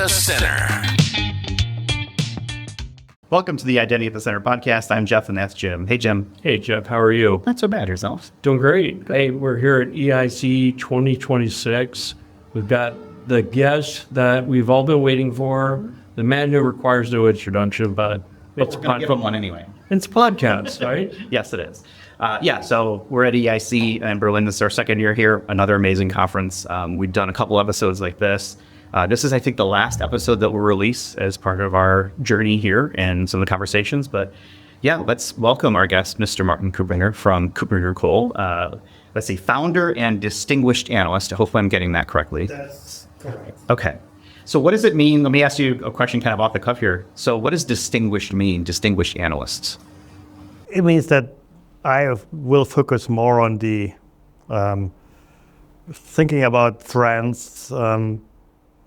the Center. Welcome to the Identity at the Center podcast. I'm Jeff, and that's Jim. Hey, Jim. Hey, Jeff. How are you? Not so bad. Yourself? Doing great. Hey, we're here at EIC 2026. We've got the guest that we've all been waiting for, the man who requires no introduction, but We're going to give him one anyway. It's a podcast, right? Yes, it is. So we're at EIC in Berlin. This is our second year here, another amazing conference. We've done a couple episodes like this. This is, I think, the last episode that we'll release as part of our journey here and some of the conversations. But yeah, let's welcome our guest, Mr. Martin Kuppinger from KuppingerCole. Let's see, founder and distinguished analyst. Hopefully I'm getting that correctly. That's correct. Okay. So what does it mean? Let me ask you a question kind of off the cuff here. So what does distinguished mean, distinguished analysts? It means that I will focus more on the thinking about trends, trying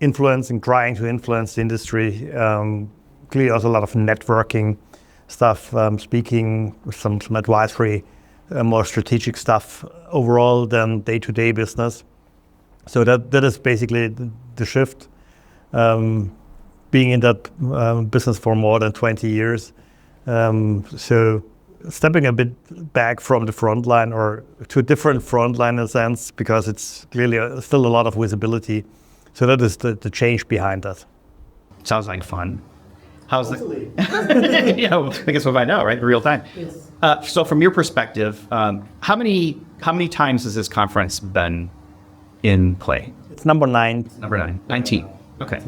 to influence the industry. Clearly also a lot of networking stuff, speaking with some advisory, more strategic stuff overall than day-to-day business. So that is basically the shift. Being in that business for more than 20 years. So stepping a bit back from the front line or to a different front line in a sense, because it's clearly still a lot of visibility. So that is the change behind that. Sounds like fun. How's it? Yeah, I guess we'll find out, right? In real time. Yes. So from your perspective, how many times has this conference been in play? It's number 9. Number 9. 19. Okay.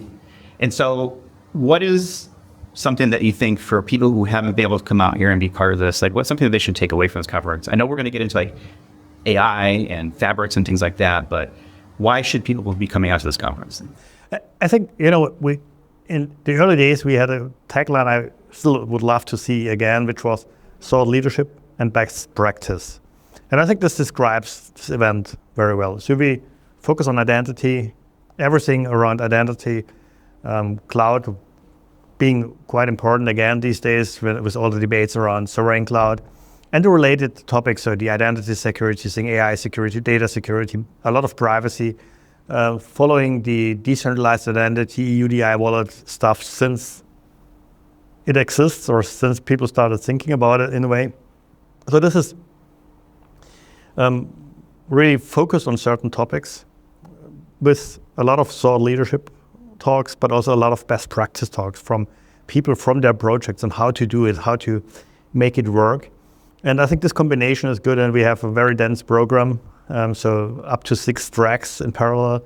And so what is something that you think for people who haven't been able to come out here and be part of this, like what's something that they should take away from this conference? I know we're going to get into like AI and fabrics and things like that, but why should people be coming out to this conference? I think, we in the early days, we had a tagline I still would love to see again, which was thought leadership and best practice. And I think this describes this event very well. So we focus on identity, everything around identity, cloud being quite important again these days with all the debates around sovereign cloud and the related topics. So the identity security, AI security, data security, a lot of privacy, following the decentralized identity, UDI wallet stuff since it exists or since people started thinking about it in a way. So this is really focused on certain topics with a lot of thought leadership talks, but also a lot of best practice talks from people from their projects and how to do it, how to make it work. And I think this combination is good, and we have a very dense program, so up to 6 tracks in parallel,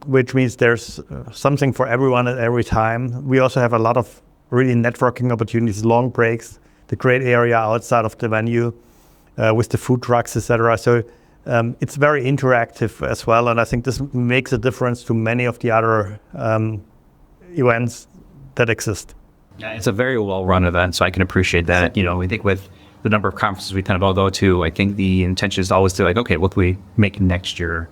which means there's something for everyone at every time. We also have a lot of really networking opportunities, long breaks, the great area outside of the venue with the food trucks, etc. So it's very interactive as well, and I think this makes a difference to many of the other events that exist. Yeah, it's a very well-run event, so I can appreciate that. I think with the number of conferences we kind of all go to, I think the intention is always to okay, what can we make next year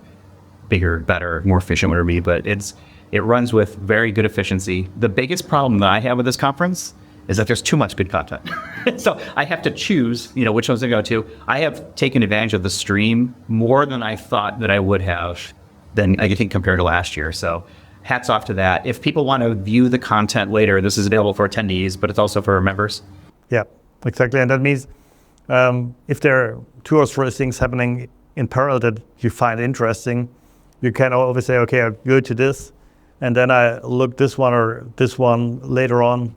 bigger, better, more efficient, whatever it be, but it runs with very good efficiency. The biggest problem that I have with this conference is that there's too much good content. So I have to choose, which ones to go to. I have taken advantage of the stream more than I thought that I would have than I think compared to last year. So hats off to that. If people want to view the content later, this is available for attendees, but it's also for members. Yeah, exactly. And that means if there are 2 or 3 things happening in parallel that you find interesting, you can always say, okay, I'll go to this, and then I look this one or this one later on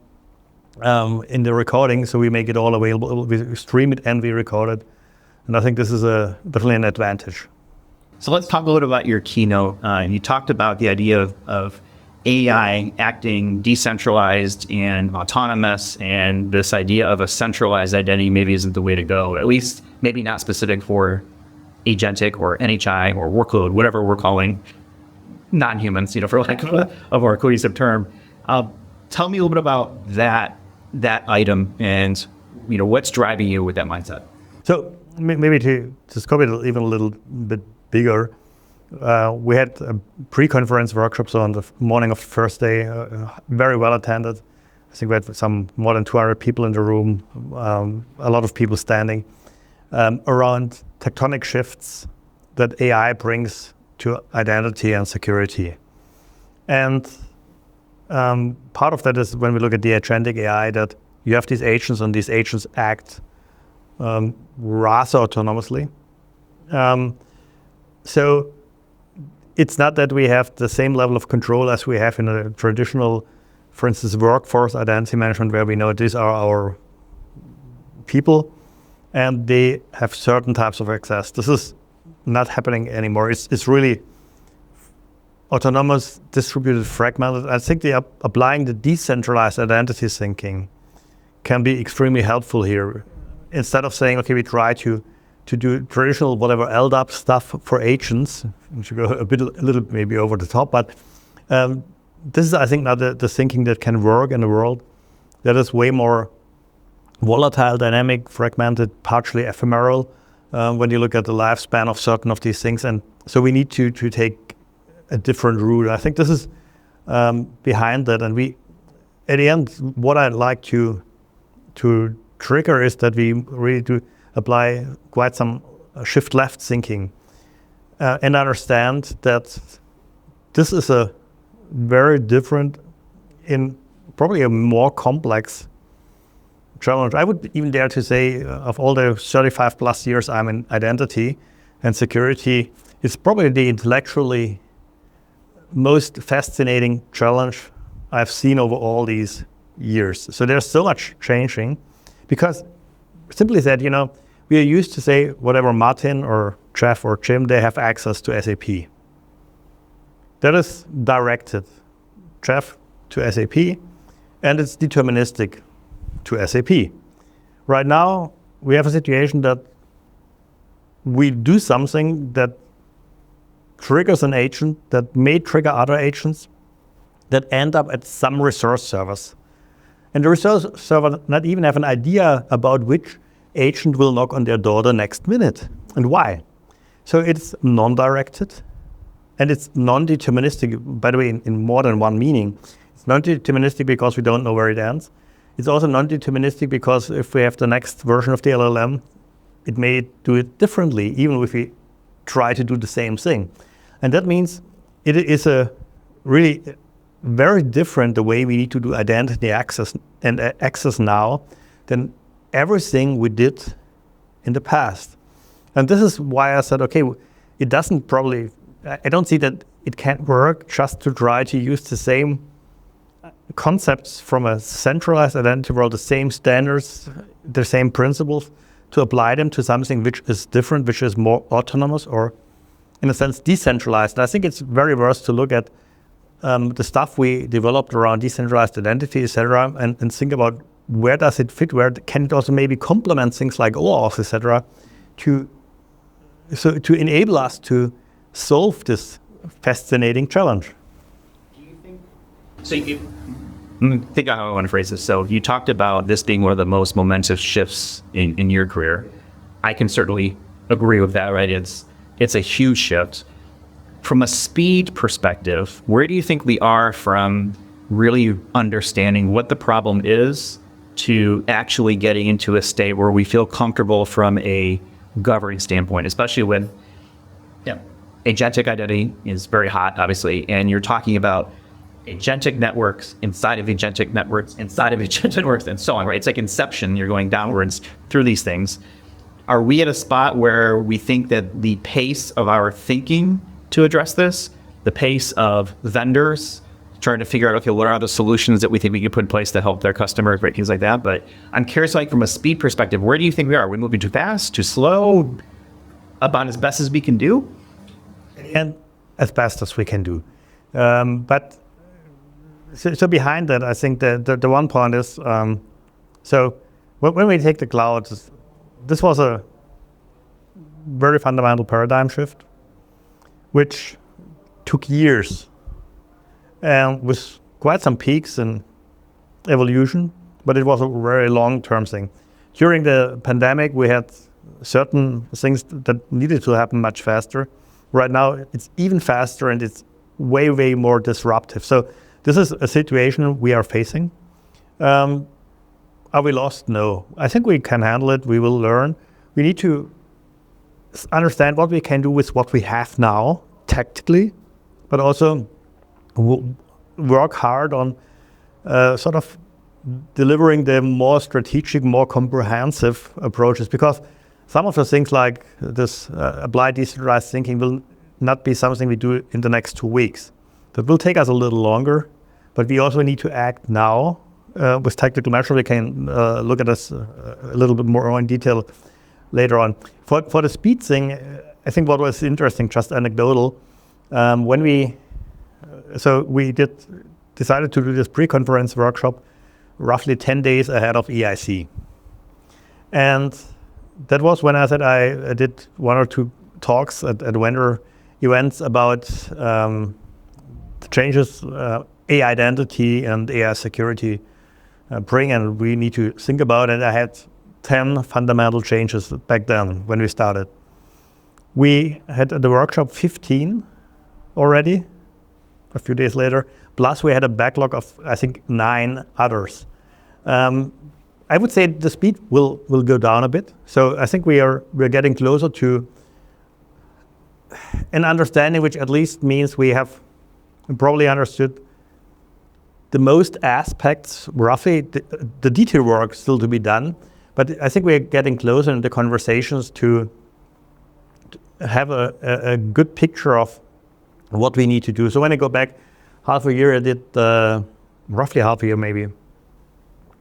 in the recording, so we make it all available. We stream it and we record it, and I think this is definitely an advantage. So let's talk a little about your keynote. You talked about the idea of AI acting decentralized and autonomous, and this idea of a centralized identity maybe isn't the way to go, at least maybe not specific for Agentic or NHI or workload, whatever we're calling non-humans, for lack of a more cohesive term. Tell me a little bit about that item and, what's driving you with that mindset. So maybe to scope it even a little bit bigger, we had a pre-conference workshop, so on the morning of the first day, very well attended. I think we had some more than 200 people in the room, a lot of people standing, around tectonic shifts that AI brings to identity and security. And part of that is when we look at the agentic AI, that you have these agents and these agents act rather autonomously. So it's not that we have the same level of control as we have in a traditional, for instance, workforce identity management, where we know these are our people and they have certain types of access. This is not happening anymore. It's really autonomous, distributed, fragmented. I think applying the decentralized identity thinking can be extremely helpful here. Instead of saying, okay, we try to do traditional whatever LDAP stuff for agents, which go a little maybe over the top, but this is, I think, now the thinking that can work in a world that is way more volatile, dynamic, fragmented, partially ephemeral, when you look at the lifespan of certain of these things. And so we need to take a different route. I think this is behind that. And we, at the end, what I'd like to trigger is that we really do apply quite some shift left thinking and understand that this is a very different, in probably a more complex challenge. I would even dare to say of all the 35 plus years I'm in identity and security, it's probably the intellectually most fascinating challenge I've seen over all these years. So there's so much changing because simply said, we are used to say whatever Martin or Jeff or Jim, they have access to SAP. That is directed, Jeff to SAP, and it's deterministic to SAP. Right now, we have a situation that we do something that triggers an agent that may trigger other agents that end up at some resource servers. And the resource server not even have an idea about which agent will knock on their door the next minute and why. So it's non-directed and it's non-deterministic, by the way, in more than one meaning. It's non-deterministic because we don't know where it ends. It's also non-deterministic because if we have the next version of the LLM, it may do it differently, even if we try to do the same thing. And that means it is a really very different the way we need to do identity access and access now than everything we did in the past. And this is why I said, okay, it doesn't probably, I don't see that it can't work just to try to use the same concepts from a centralized identity world, the same standards, the same principles, to apply them to something which is different, which is more autonomous or, in a sense, decentralized. And I think it's very worth to look at the stuff we developed around decentralized identity, etc., and think about where does it fit, where can it also maybe complement things like OAuth, etc., to enable us to solve this fascinating challenge. Do you think? So I think how I want to phrase this. So you talked about this being one of the most momentous shifts in your career. I can certainly agree with that, right? It's a huge shift. From a speed perspective, where do you think we are from really understanding what the problem is to actually getting into a state where we feel comfortable from a governing standpoint, especially when agentic identity is very hot, obviously, and you're talking about agentic networks inside of agentic networks inside of agentic networks and so on, right? It's like inception. You're going downwards through these things. Are we at a spot where we think that the pace of our thinking to address this, the pace of vendors trying to figure out, okay, what are the solutions that we think we can put in place to help their customers, right, things like that. But I'm curious, like from a speed perspective, where do you think we are? Are we moving too fast, too slow, about as best as we can do? And as best as we can do. But so behind that, I think the one point is, so when we take the cloud, this was a very fundamental paradigm shift, which took years and with quite some peaks in evolution, but it was a very long-term thing. During the pandemic, we had certain things that needed to happen much faster. Right now, it's even faster and it's way, way more disruptive. So this is a situation we are facing. Are we lost? No. I think we can handle it. We will learn. We need to understand what we can do with what we have now, tactically, but also work hard on sort of delivering the more strategic, more comprehensive approaches, because some of the things like this applied decentralized thinking will not be something we do in the next 2 weeks. That will take us a little longer, but we also need to act now. With tactical measures, we can look at this a little bit more in detail later on. For the speed thing, I think what was interesting, just anecdotal, when we decided to do this pre-conference workshop roughly 10 days ahead of EIC. And that was when I said I did 1 or 2 talks at vendor events about the changes AI identity and AI security bring, and we need to think about it. I had 10 fundamental changes back then when we started. We had at the workshop 15 already a few days later, plus we had a backlog of, I think, 9 others. I would say the speed will go down a bit. So I think we're getting closer to an understanding, which at least means we have probably understood the most aspects, roughly. The detail work still to be done, but I think we're getting closer in the conversations to have a good picture of what we need to do. So when I go back half a year, I did roughly half a year maybe.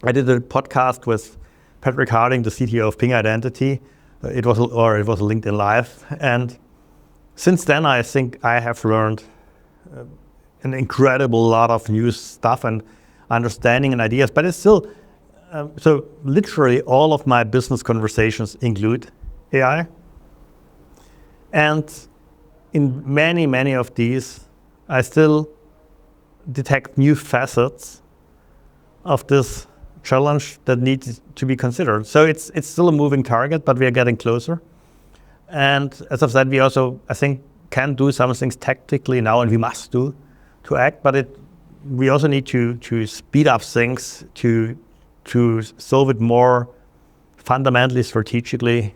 I did a podcast with Patrick Harding, the CTO of Ping Identity. It was a LinkedIn Live, and since then I think I have learned an incredible lot of new stuff and understanding and ideas. But it's still so literally all of my business conversations include AI, and in many of these, I still detect new facets of this challenge that needs to be considered. So it's still a moving target, but we are getting closer. And as I've said, we also, I think, can do some things tactically now, and we must do to act. But we also need to speed up things to solve it more fundamentally, strategically,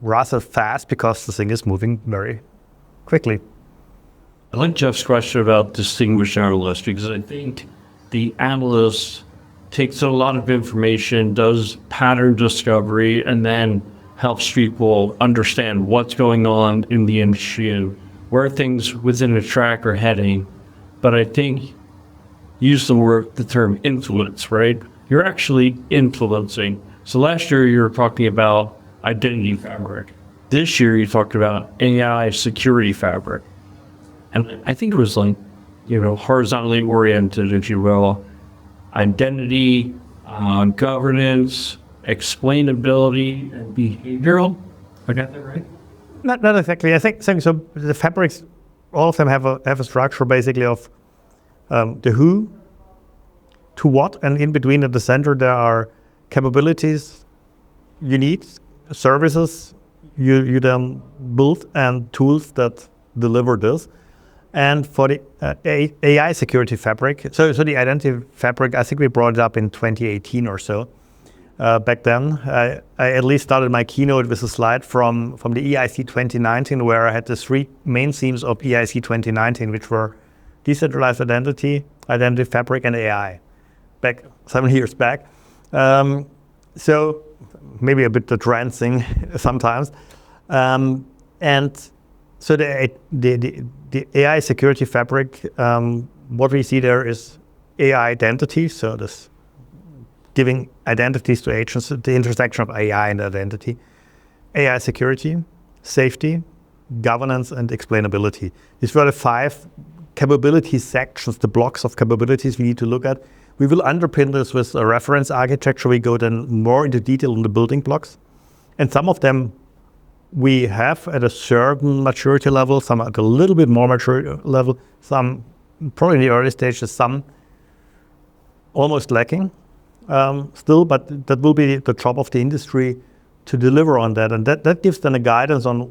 rather fast, because the thing is moving very quickly. I like Jeff's question about distinguished analyst, because I think the analyst takes a lot of information, does pattern discovery, and then helps people understand what's going on in the industry and where things within a track are heading. But I think, use the term influence, right? You're actually influencing. So last year you were talking about identity fabric. This year you talked about AI security fabric. And I think it was like, horizontally oriented, if you will. Identity, governance, explainability, and behavioral. I got that right? Not exactly. I think so. The fabrics, all of them have a structure basically of the who, to what, and in between at the center there are capabilities you need, services you then build, and tools that deliver this. And for the AI security fabric, so the identity fabric, I think we brought it up in 2018 or so. Back then, I at least started my keynote with a slide from the EIC 2019, where I had the 3 main themes of EIC 2019, which were decentralized identity, identity fabric, and AI, back 7 years back. So maybe a bit the trend thing sometimes. And so the AI security fabric, what we see there is AI identity, so this giving identities to agents, the intersection of AI and identity, AI security, safety, governance, and explainability. These were the 5 capability sections, the blocks of capabilities we need to look at. We will underpin this with a reference architecture. We go then more into detail on the building blocks. And some of them we have at a certain maturity level, some at a little bit more mature level, some probably in the early stages, some almost lacking still, but that will be the job of the industry to deliver on that. And that gives then a guidance on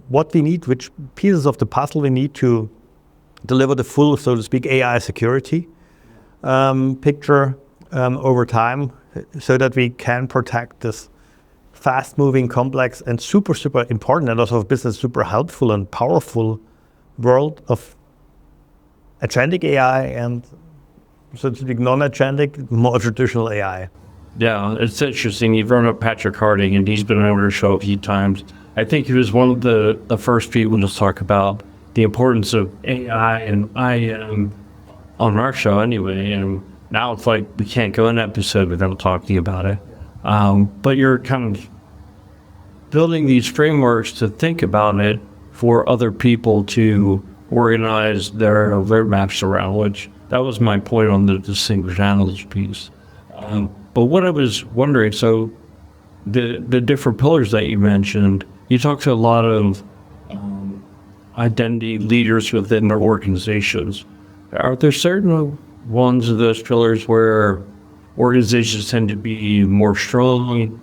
what we need, which pieces of the puzzle we need to deliver the full, so to speak, AI security picture over time, so that we can protect this fast-moving, complex, and super important, and also for business super helpful and powerful world of agentic AI and, so to speak, non-agentic, more traditional AI. Yeah, it's interesting. You've run up Patrick Harding, and he's been on our show a few times. I think he was one of the first people to talk about the importance of AI and IM on our show anyway. And now it's like we can't go an episode without talking about it. But you're kind of building these frameworks to think about it for other people to organize their maps around, which that was my point on the distinguished analyst piece. But what I was wondering, so the different pillars that you mentioned, you talked to a lot of identity leaders within their organizations. Are there certain ones of those pillars where organizations tend to be more strong,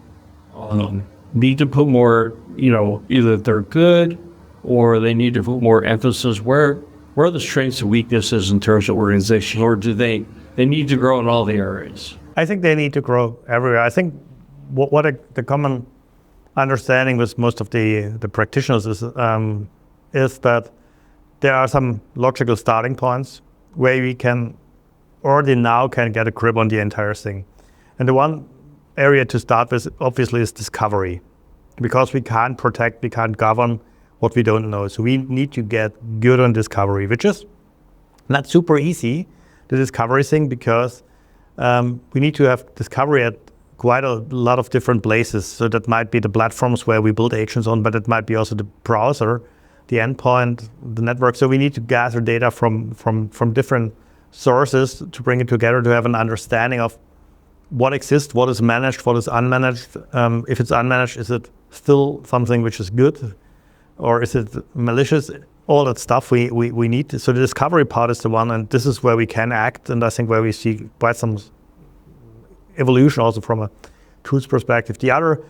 need to put more, either they're good or they need to put more emphasis? Where are the strengths and weaknesses in terms of organization, or do they need to grow in all the areas? I think they need to grow everywhere. I think the common understanding with most of the practitioners is that there are some logical starting points where we can already now get a grip on the entire thing. And the one area to start with obviously is discovery, because we can't protect, we can't govern what we don't know. So we need to get good on discovery, which is not super easy, the discovery thing, because we need to have discovery at quite a lot of different places. So that might be the platforms where we build agents on, but it might be also the browser, the endpoint, the network. So we need to gather data from different sources to bring it together to have an understanding of what exists, what is managed, what is unmanaged. If it's unmanaged, is it still something which is good, or is it malicious? All that stuff we need. So the discovery part is the one, and this is where we can act, and I think where we see quite some evolution also from a tools perspective. The other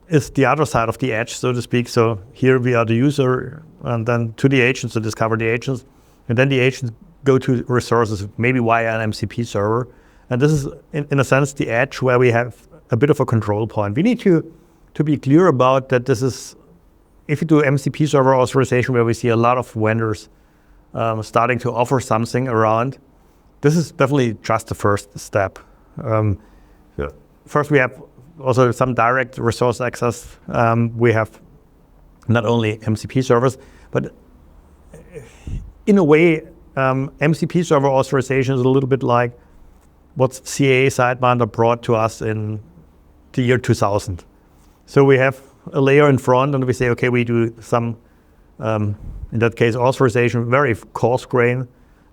is the other side of the edge, so to speak. So here we are the user, and then to the agents to discover the agents, and then the agents go to resources, maybe via an MCP server. And this is, in a sense, the edge where we have a bit of a control point. We need to be clear about that. This is, if you do MCP server authorization, where we see a lot of vendors starting to offer something around, this is definitely just the first step. First, we have also some direct resource access. We have not only MCP servers, but in a way, MCP server authorization is a little bit like what CA Sidebinder brought to us in the year 2000. So we have a layer in front, and we say, okay, we do some, in that case, authorization, very coarse grain,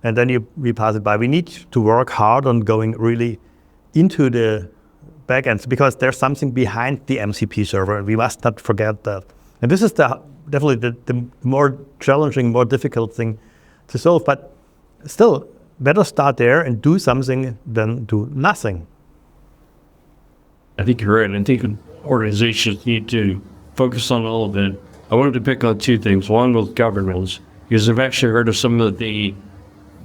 and then we pass it by. We need to work hard on going really into the backends, because there's something behind the MCP server, and we must not forget that. And this is definitely the more challenging, more difficult thing to solve, but still, better start there and do something than do nothing. I think you're right. I think organizations need to focus on all of it. I wanted to pick on two things. One was governance, because I've actually heard of some of the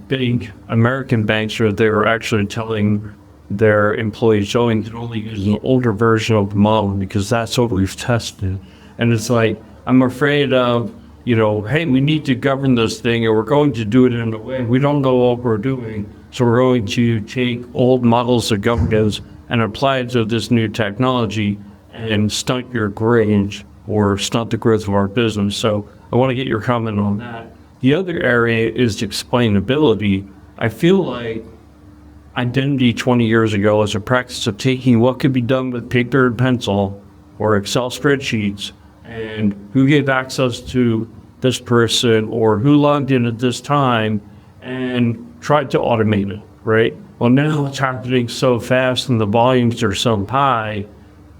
big American banks where they were actually telling their employees, showing to only use an older version of the model because that's what we've tested. And it's like, I'm afraid of, hey, we need to govern this thing, and we're going to do it in a way we don't know what we're doing. So we're going to take old models of governance and apply it to this new technology and stunt your growth or stunt the growth of our business. So I want to get your comment on that. The other area is explainability. I feel like identity 20 years ago was a practice of taking what could be done with paper and pencil or Excel spreadsheets and who gave access to this person or who logged in at this time and tried to automate it, right? Well, now it's happening so fast and the volumes are so high,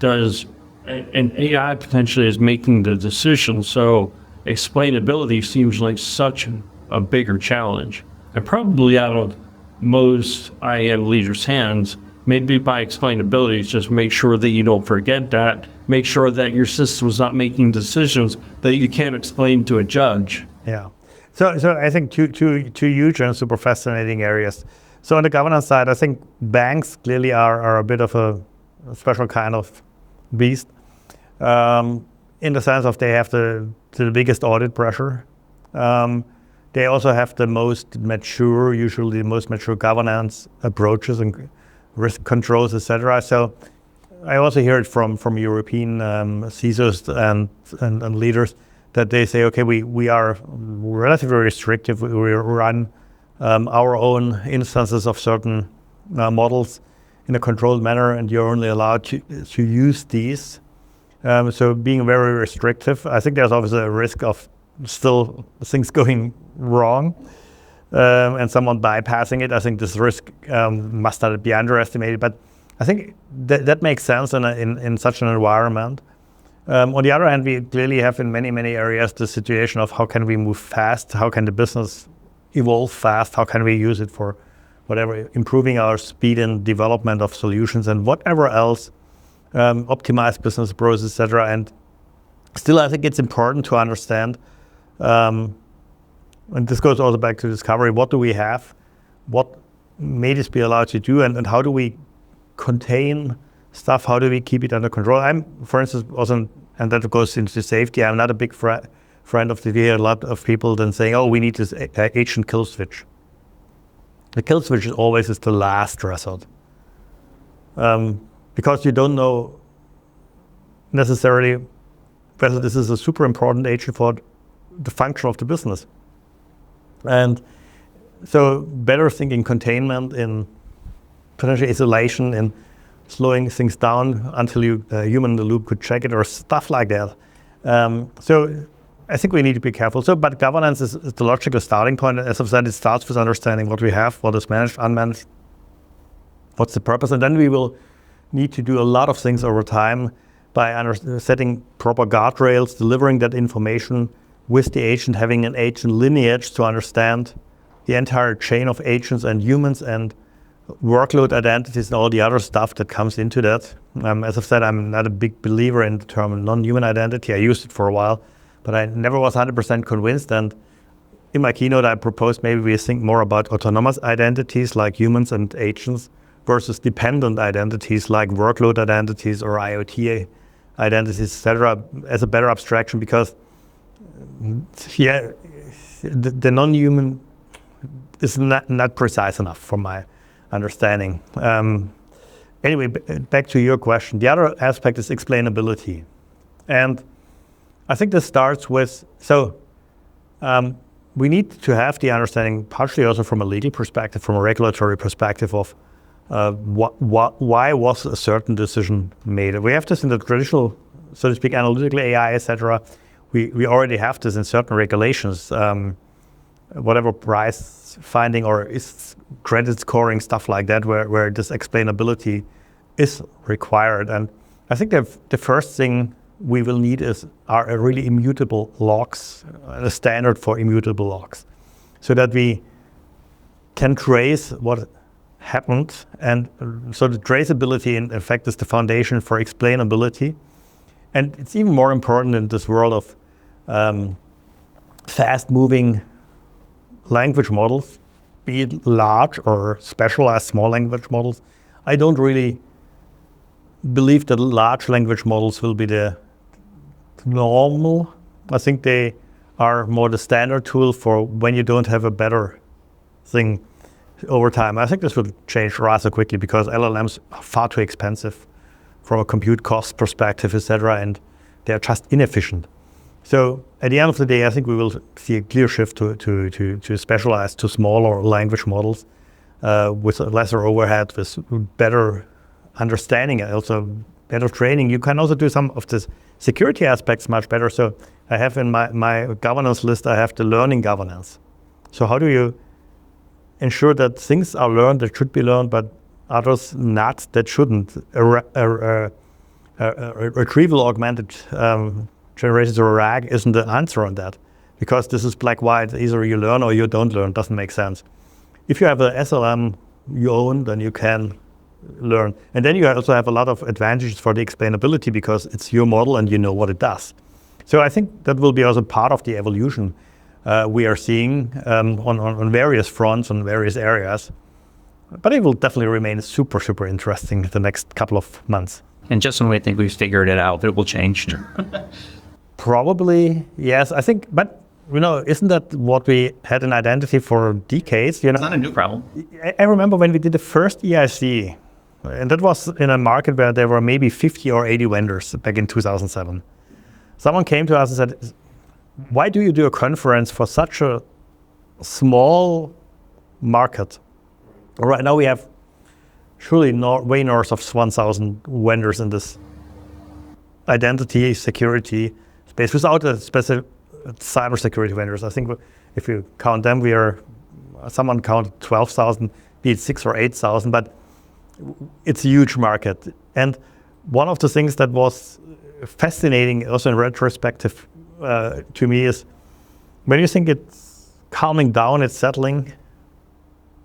and AI potentially is making the decision. So explainability seems like such a bigger challenge. And probably out of most IAM leaders' hands, maybe by explainability, just make sure that you don't forget that. Make sure that your system is not making decisions that you can't explain to a judge. Yeah. So I think two huge and super fascinating areas. So on the governance side, I think banks clearly are a bit of a special kind of beast, in the sense of they have the biggest audit pressure. They they also have the most mature, usually the most mature governance approaches and risk controls, etc. So I also hear it from European CISOs and leaders that they say, okay, we are relatively restrictive. We run our own instances of certain models in a controlled manner, and you're only allowed to use these. So being very restrictive, I think there's obviously a risk of still things going wrong and someone bypassing it. I think this risk must not be underestimated, but I think that makes sense in such an environment. On the other hand, we clearly have in many areas the situation of how can we move fast, how can the business evolve fast, how can we use it for whatever, improving our speed and development of solutions and whatever else, optimize business process, etc. And still, I think it's important to understand, and this goes also back to discovery, what do we have, what may this be allowed to do, and how do we contain stuff, how do we keep it under control? I'm, for instance, also, and that goes into safety, I'm not a big friend of the idea. A lot of people then saying, oh, we need this agent kill switch. The kill switch is always the last resort. Because you don't know necessarily whether this is a super important agent for the function of the business. And so better thinking containment, in potential isolation, in slowing things down until you human in the loop could check it or stuff like that. So I think we need to be careful. So, but governance is the logical starting point. As I've said, it starts with understanding what we have, what is managed, unmanaged, what's the purpose, and then we will need to do a lot of things over time by setting proper guardrails, delivering that information with the agent, having an agent lineage to understand the entire chain of agents and humans and workload identities and all the other stuff that comes into that. As I've said, I'm not a big believer in the term non-human identity. I used it for a while, but I never was 100% convinced. And in my keynote, I proposed maybe we think more about autonomous identities like humans and agents versus dependent identities like workload identities or IoT identities, etc., as a better abstraction, because the non-human is not precise enough from my understanding. Anyway, back to your question. The other aspect is explainability. And I think this starts with, we need to have the understanding, partially also from a legal perspective, from a regulatory perspective of why was a certain decision made. We have this in the traditional, so to speak, analytical AI, etc. We already have this in certain regulations, whatever price finding or is credit scoring, stuff like that, where this explainability is required. And I think the first thing we will need are a really immutable logs, a standard for immutable logs, so that we can trace what happened. And so the traceability, in effect, is the foundation for explainability. And it's even more important in this world of fast-moving language models, be it large or specialized small language models. I don't really believe that large language models will be the normal. I think they are more the standard tool for when you don't have a better thing over time. I think this will change rather quickly because LLMs are far too expensive from a compute cost perspective, etc., and they're just inefficient. So at the end of the day, I think we will see a clear shift to specialized, to smaller language models with lesser overhead, with better understanding, and also better training. You can also do some of the security aspects much better. So I have in my governance list, I have the learning governance. So how do you ensure that things are learned that should be learned, but others not that shouldn't? Retrieval augmented generations or RAG isn't the answer on that, because this is black-white. Either you learn or you don't learn. Doesn't make sense. If you have a SLM you own, then you can learn. And then you also have a lot of advantages for the explainability because it's your model and you know what it does. So I think that will be also part of the evolution we are seeing on various fronts, on various areas. But it will definitely remain super, super interesting the next couple of months. And just when we think we've figured it out, it will change. Probably, yes. I think, but isn't that what we had in identity for decades? It's not a new problem. I remember when we did the first EIC, and that was in a market where there were maybe 50 or 80 vendors back in 2007. Someone came to us and said, why do you do a conference for such a small market? Right now we have surely way north of 1,000 vendors in this identity security space without a specific cybersecurity vendors. I think if you count them, someone counted 12,000, be it 6 or 8,000, but it's a huge market. And one of the things that was fascinating also in retrospective to me is when you think it's calming down, it's settling,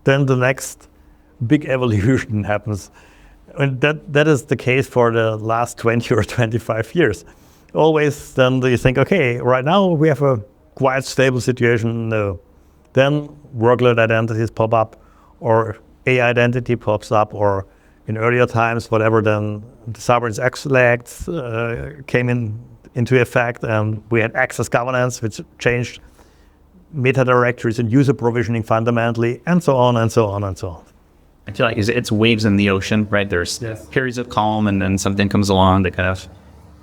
then the next big evolution happens. And that is the case for the last 20 or 25 years. Always then you think, okay, right now we have a quite stable situation. No. Then workload identities pop up, or AI identity pops up, or in earlier times, whatever, then the Sovereign X Act came into effect, and we had access governance, which changed meta directories and user provisioning fundamentally, and so on and so on and so on. I feel like it's waves in the ocean, right? There's periods of calm, and then something comes along that kind of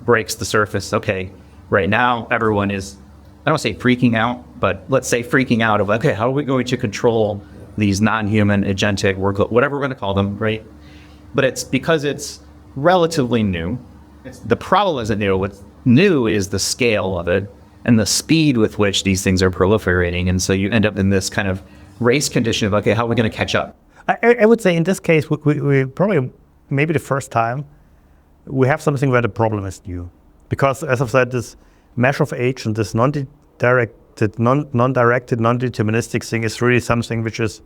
breaks the surface. Okay, right now everyone is, I don't say freaking out, but let's say freaking out of, okay, how are we going to control these non-human agentic workload, whatever we're going to call them, right? But it's because it's relatively new. The problem isn't new. What's new is the scale of it and the speed with which these things are proliferating. And so you end up in this kind of race condition of, okay, how are we going to catch up? I would say in this case, we probably, maybe the first time, we have something where the problem is new. Because as I've said, this mesh of agent, this non-directed, non-deterministic thing is really something which is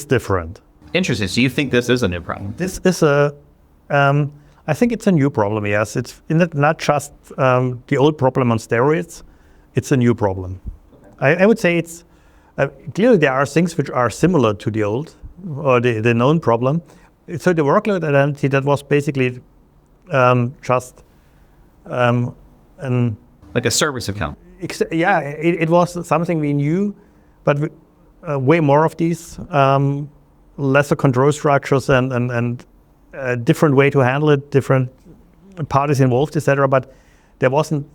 different. Interesting. So you think this is a new problem? This is I think it's a new problem, yes. It's not just the old problem on steroids, it's a new problem. I would say it's, clearly there are things which are similar to the old, or the known problem. So the workload identity, that was basically just like a service account. It was something we knew, but way more of these, lesser control structures and a different way to handle it, different parties involved, etc. But there wasn't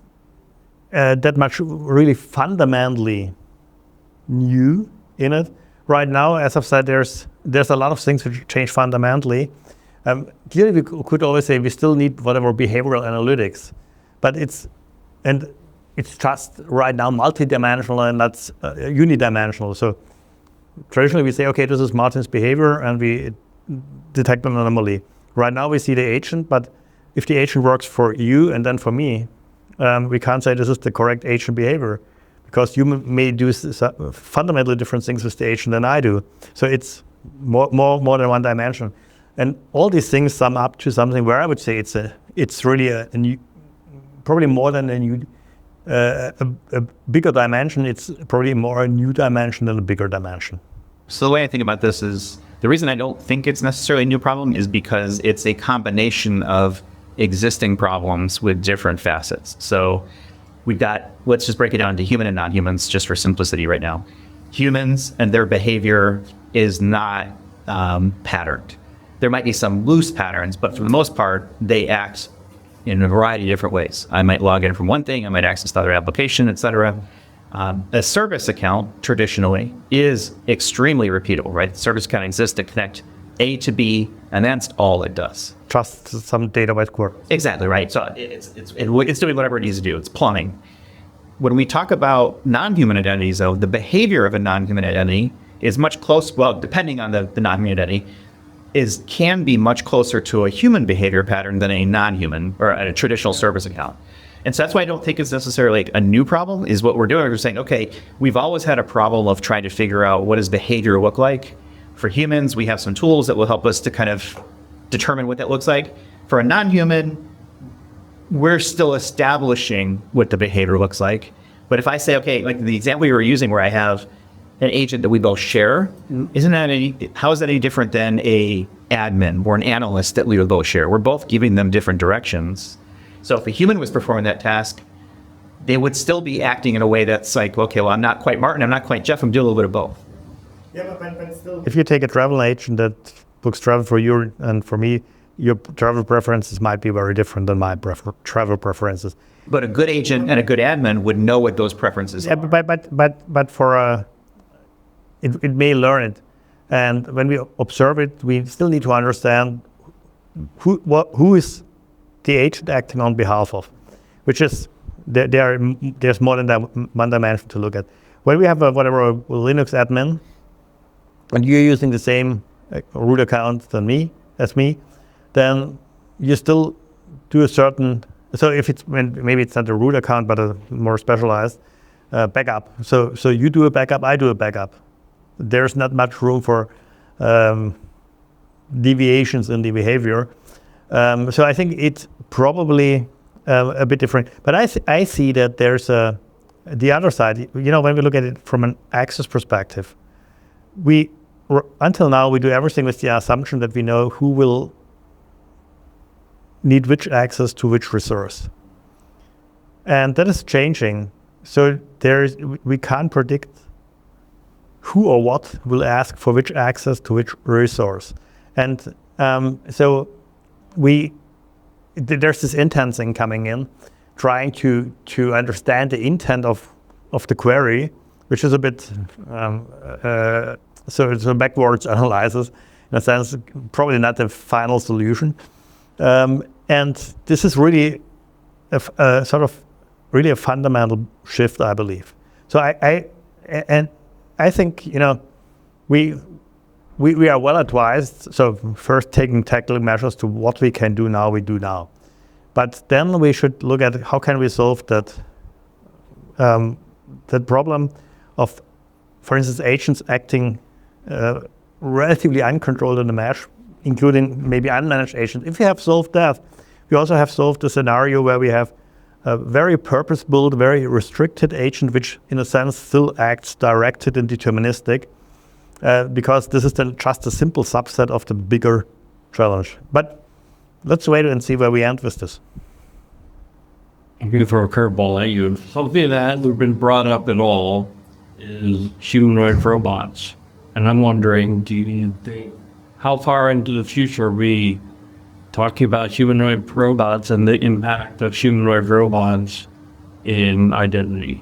that much really fundamentally new in it. Right now, as I've said, there's a lot of things which change fundamentally. Clearly, we could always say we still need whatever behavioral analytics, but it's just right now multidimensional and that's unidimensional. So traditionally, we say, okay, this is Martin's behavior, and we detect an anomaly. Right now, we see the agent, but if the agent works for you and then for me, we can't say this is the correct agent behavior, because you may do fundamentally different things with the agent than I do. So it's more than one dimension. And all these things sum up to something where I would say it's really a new, probably more than a new, a bigger dimension. It's probably more a new dimension than a bigger dimension. So the way I think about this is, the reason I don't think it's necessarily a new problem is because it's a combination of existing problems with different facets. So we've got, let's just break it down into human and non-humans just for simplicity right now. Humans and their behavior is not patterned. There might be some loose patterns, but for the most part, they act in a variety of different ways. I might log in from one thing, I might access the other application, etc. A service account traditionally is extremely repeatable, right? The service account exists to connect A to B, and that's all it does. Just some database query. Exactly, right. So it's doing whatever it needs to do. It's plumbing. When we talk about non-human identities, though, the behavior of a non-human identity is much close, well, depending on the non-human identity, can be much closer to a human behavior pattern than a non-human or a traditional service account. And so that's why I don't think it's necessarily a new problem, is what we're doing. We're saying, okay, we've always had a problem of trying to figure out what does behavior look like. For humans, we have some tools that will help us to kind of determine what that looks like. For a non-human, we're still establishing what the behavior looks like. But if I say, okay, like the example you were using where I have an agent that we both share, how is that any different than a admin or an analyst that we would both share? We're both giving them different directions. So if a human was performing that task, they would still be acting in a way that's like, okay, well, I'm not quite Martin, I'm not quite Jeff, I'm doing a little bit of both. Yeah, but still. If you take a travel agent that books travel for you and for me, your travel preferences might be very different than my travel preferences. But a good agent and a good admin would know what those preferences are. But for it may learn it, and when we observe it, we still need to understand who is the agent acting on behalf of, which is there's more than that one dimension to look at. When we have a Linux admin, and you're using the same root account as me, then you still do a certain. So if maybe it's not a root account, but a more specialized backup. So you do a backup, I do a backup. There's not much room for deviations in the behavior. So I think it's probably a bit different. But I see that there's the other side. When we look at it from an access perspective, until now we do everything with the assumption that we know who will need which access to which resource. And that is changing. So we can't predict who or what will ask for which access to which resource. And so there's this intensing coming in, trying to understand the intent of the query, which is a bit, so it's a backwards analysis, in a sense, probably not the final solution. And this is really a sort of really a fundamental shift, I believe. So I think we are well advised. So first, taking tactical measures to what we can do now, we do now. But then we should look at how can we solve that problem of, for instance, agents acting relatively uncontrolled in the mesh, including maybe unmanaged agents. If we have solved that, we also have solved the scenario where we have a very purpose-built, very restricted agent, which in a sense still acts directed and deterministic, because this is then just a simple subset of the bigger challenge. But let's wait and see where we end with this. I'm going to throw a curveball at you. Something that hasn't been brought up at all is humanoid robots. And I'm wondering, do you think, how far into the future are we talking about humanoid robots and the impact of humanoid robots in identity?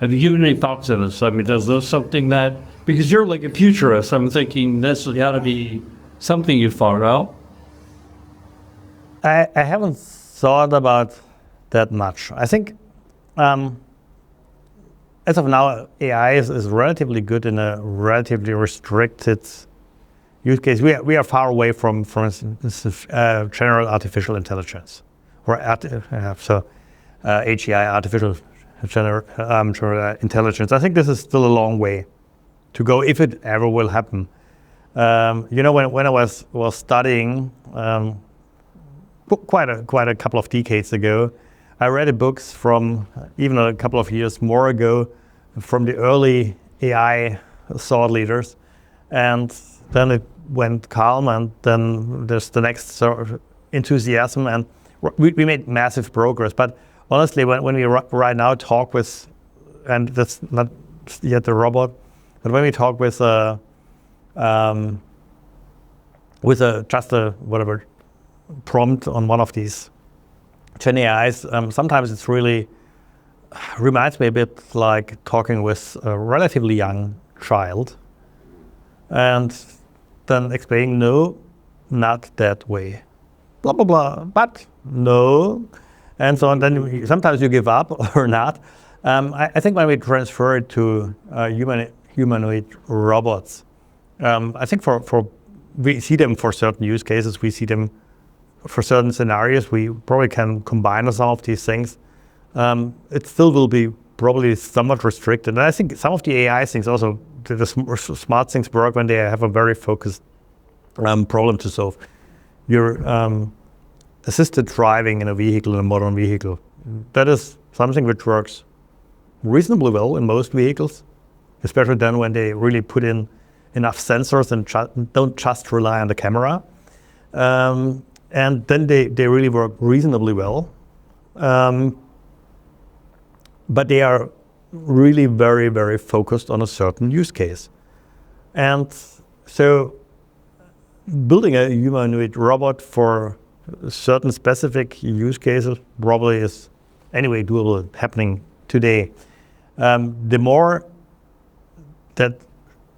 Have you given any thoughts on this? I mean, is this something that, because you're like a futurist, I'm thinking this has got to be something you've thought about. I haven't thought about that much. I think as of now, AI is relatively good in a relatively restricted use case. We are far away from, for instance, general artificial intelligence, or AGI, artificial general intelligence. I think this is still a long way to go, if it ever will happen. When I was studying quite a couple of decades ago, I read books from even a couple of years more ago from the early AI thought leaders, and then it went calm, and then there's the next sort of enthusiasm, and we made massive progress. But honestly, when we right now talk with, and that's not yet the robot, but when we talk with just a whatever prompt on one of these Gen AIs, sometimes it's really reminds me a bit like talking with a relatively young child, and then explaining, no, not that way, blah blah blah, but no, and so on. Then sometimes you give up or not. I think when we transfer it to humanoid robots, I think for we see them for certain use cases, we see them for certain scenarios, we probably can combine some of these things. It still will be probably somewhat restricted. And I think some of the AI things also, the smart things work when they have a very focused problem to solve. Your assisted driving in a vehicle, in a modern vehicle, that is something which works reasonably well in most vehicles, especially then when they really put in enough sensors and don't just rely on the camera. And then they really work reasonably well. but they are really very, very focused on a certain use case. And so building a humanoid robot for certain specific use cases probably is anyway doable, happening today. The more that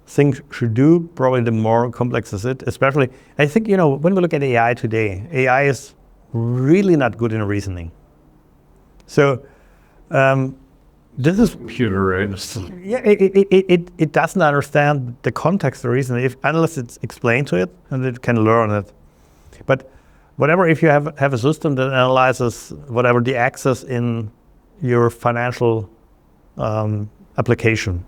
things should do, probably the more complex is it. Especially, I think, when we look at AI today, AI is really not good in reasoning. So this is Computer, right? yeah, it doesn't understand the context of reason unless it's explained to it and it can learn it. But if you have a system that analyzes whatever the access in your financial application,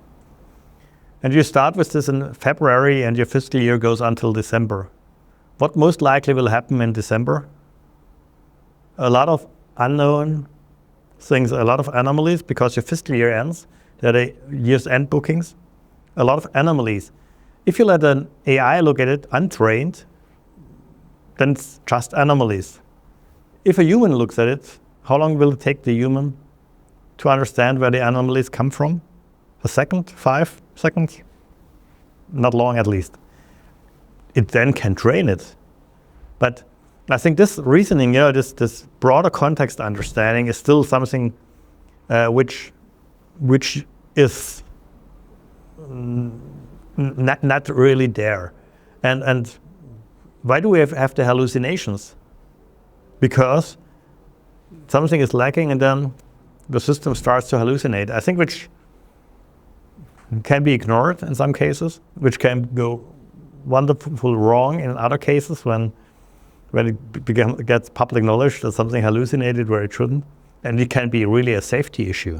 and you start with this in February and your fiscal year goes until December, what most likely will happen in December? A lot of unknown things, a lot of anomalies, because your fiscal year ends, there are year's end bookings, a lot of anomalies. If you let an AI look at it untrained, then it's just anomalies. If a human looks at it, how long will it take the human to understand where the anomalies come from? A second? 5 seconds? Not long, at least. It then can train it. But I think this reasoning, this broader context understanding is still something which is not really there. And why do we have the hallucinations? Because something is lacking and then the system starts to hallucinate. I think which can be ignored in some cases, which can go wonderful wrong in other cases when it gets public knowledge that something hallucinated where it shouldn't. And it can be really a safety issue.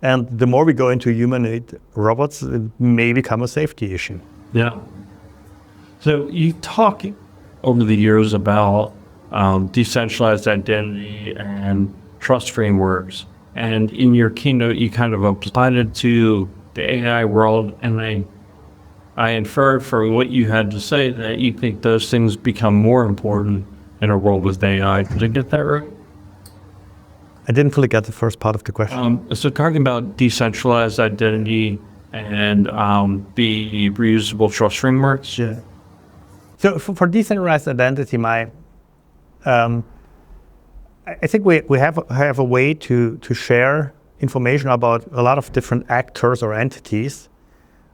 And the more we go into humanoid robots, it may become a safety issue. Yeah. So you talk over the years about decentralized identity and trust frameworks. And in your keynote, you kind of applied it to the AI world. And I inferred from what you had to say that you think those things become more important in a world with AI. Did I get that right? I didn't fully get the first part of the question. So talking about decentralized identity and the reusable trust frameworks. Yeah. So for decentralized identity, I think we have a way to share information about a lot of different actors or entities.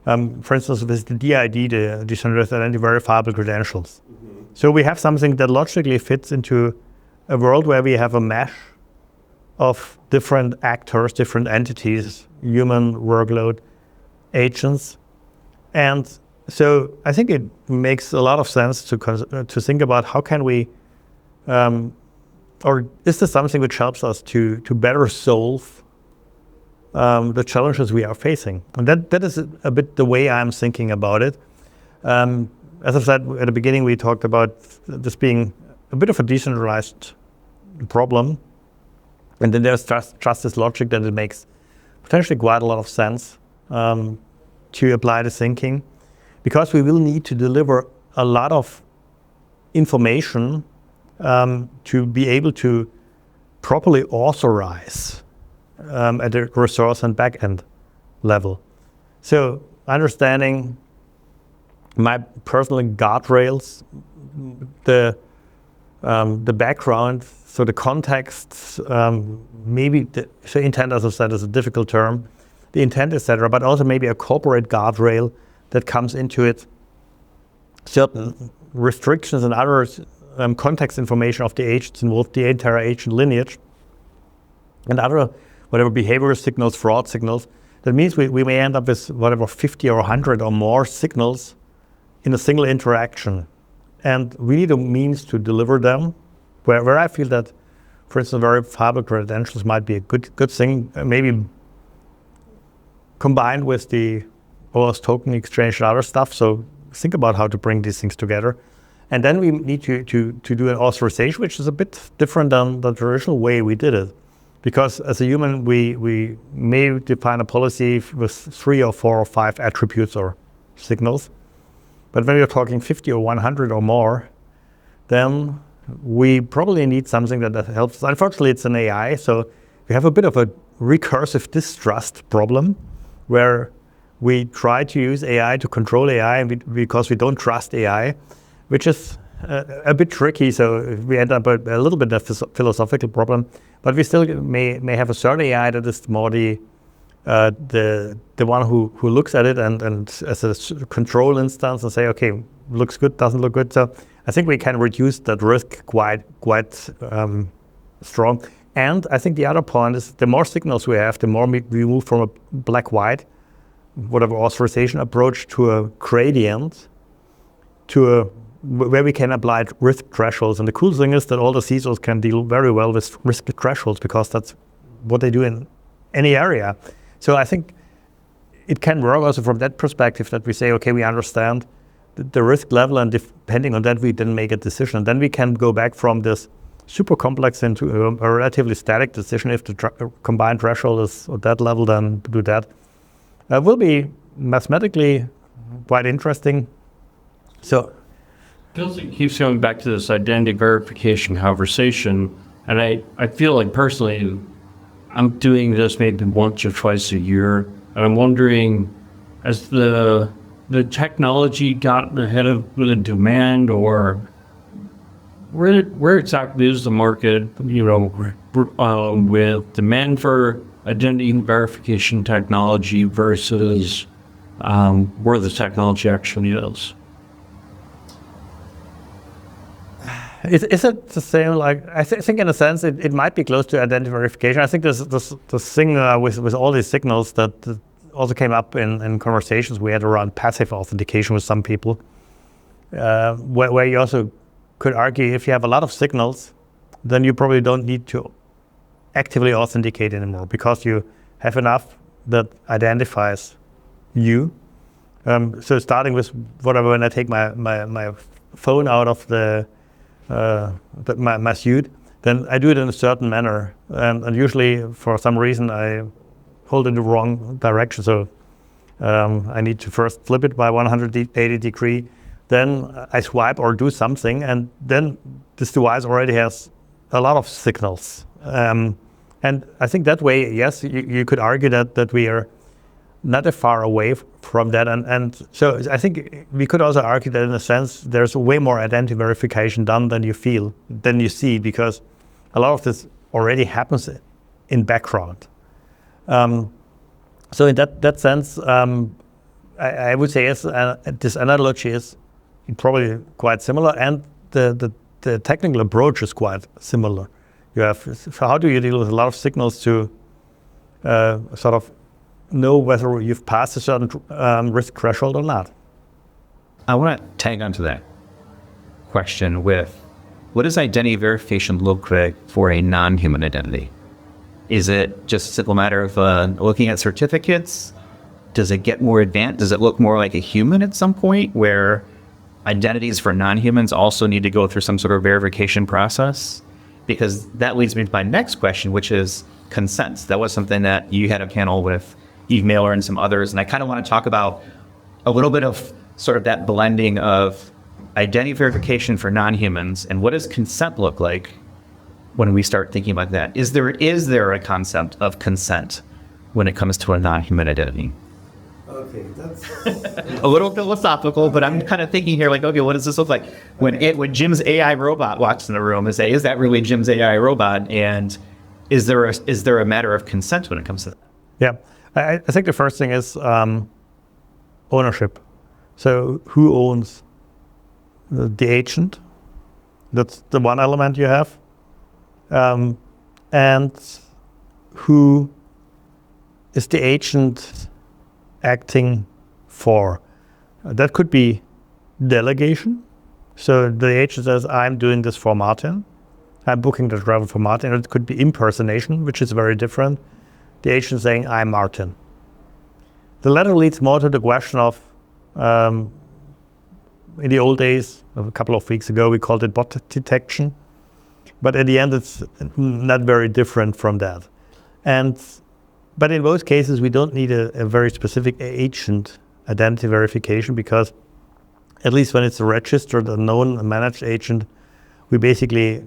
For instance, with the DID, the Decentralized Identity Verifiable Credentials. Mm-hmm. So we have something that logically fits into a world where we have a mesh of different actors, different entities, human workload, agents. And so I think it makes a lot of sense to think about how can we, or is this something which helps us to better solve the challenges we are facing? And that is a bit the way I'm thinking about it. As I said at the beginning, we talked about this being a bit of a decentralized problem. And then there's just this logic that it makes potentially quite a lot of sense to apply the thinking, because we will need to deliver a lot of information to be able to properly authorize at the resource and backend level. So understanding my personal guardrails, the background, so the context, so intent, as I said, is a difficult term, the intent, etc., but also maybe a corporate guardrail that comes into it, certain restrictions and other context information of the agents involved, the entire agent lineage, and other whatever behavioral signals, fraud signals. That means we may end up with whatever 50 or 100 or more signals in a single interaction. And we need a means to deliver them, where I feel that, for instance, verifiable credentials might be a good thing, maybe combined with the OAuth token exchange and other stuff. So think about how to bring these things together. And then we need to do an authorization, which is a bit different than the traditional way we did it. Because as a human, we may define a policy with 3 or 4 or 5 attributes or signals. But when you're talking 50 or 100 or more, then we probably need something that helps. Unfortunately, it's an AI, so we have a bit of a recursive distrust problem where we try to use AI to control AI because we don't trust AI, which is a bit tricky. So we end up a little bit of a philosophical problem, but we still may have a certain AI that is more the one who looks at it and as a control instance and say, okay, looks good, doesn't look good. So I think we can reduce that risk quite strong. And I think the other point is the more signals we have, the more we move from a black-white, whatever authorization approach to a gradient, where we can apply risk thresholds. And the cool thing is that all the CISOs can deal very well with risk thresholds because that's what they do in any area. So I think it can work also from that perspective that we say, okay, we understand the risk level, and depending on that, we then make a decision. Then we can go back from this super complex into a relatively static decision. If the combined threshold is at that level, then do that. Will be mathematically quite interesting. So It keeps going back to this identity verification conversation, and I feel like personally, I'm doing this maybe once or twice a year, and I'm wondering, as the technology got ahead of the demand, or where exactly is the market, with demand for identity verification technology versus where the technology actually is? Is it the same? Like I think in a sense it might be close to identity verification. I think there's this thing with all these signals that also came up in conversations we had around passive authentication with some people, where you also could argue if you have a lot of signals, then you probably don't need to actively authenticate anymore because you have enough that identifies you. So starting with whatever, when I take my phone out of my suit, then I do it in a certain manner, and usually for some reason I hold in the wrong direction. So I need to first flip it by 180 degree, then I swipe or do something, and then this device already has a lot of signals. And I think that way, yes, you could argue that we are not that far away from that. And so I think we could also argue that in a sense, there's way more identity verification done than you see, because a lot of this already happens in background. So in that sense, I would say yes, this analogy is probably quite similar, and the technical approach is quite similar. So how do you deal with a lot of signals to sort of know whether you've passed a certain risk threshold or not? I want to tag onto that question with, what does identity verification look like for a non-human identity? Is it just a simple matter of looking at certificates? Does it get more advanced? Does it look more like a human at some point, where identities for non-humans also need to go through some sort of verification process? Because that leads me to my next question, which is consents. That was something that you had a panel with Eve Mailer and some others, and I kind of want to talk about a little bit of sort of that blending of identity verification for non-humans, and what does consent look like when we start thinking about that? Is there a concept of consent when it comes to a non-human identity? Okay, that's a little philosophical, but I'm kind of thinking here like, okay, what does this look like when Jim's AI robot walks in the room and say, is that really Jim's AI robot? And is there a matter of consent when it comes to that? Yeah, I think the first thing is ownership. So who owns the agent? That's the one element you have. And who is the agent acting for? That could be delegation. So the agent says, I'm doing this for Martin. I'm booking the travel for Martin. It could be impersonation, which is very different. The agent saying, I'm Martin. The latter leads more to the question of, in the old days, a couple of weeks ago, we called it bot detection. But at the end, it's not very different from that. But in both cases, we don't need a very specific agent identity verification, because at least when it's a registered, a known, a managed agent, we basically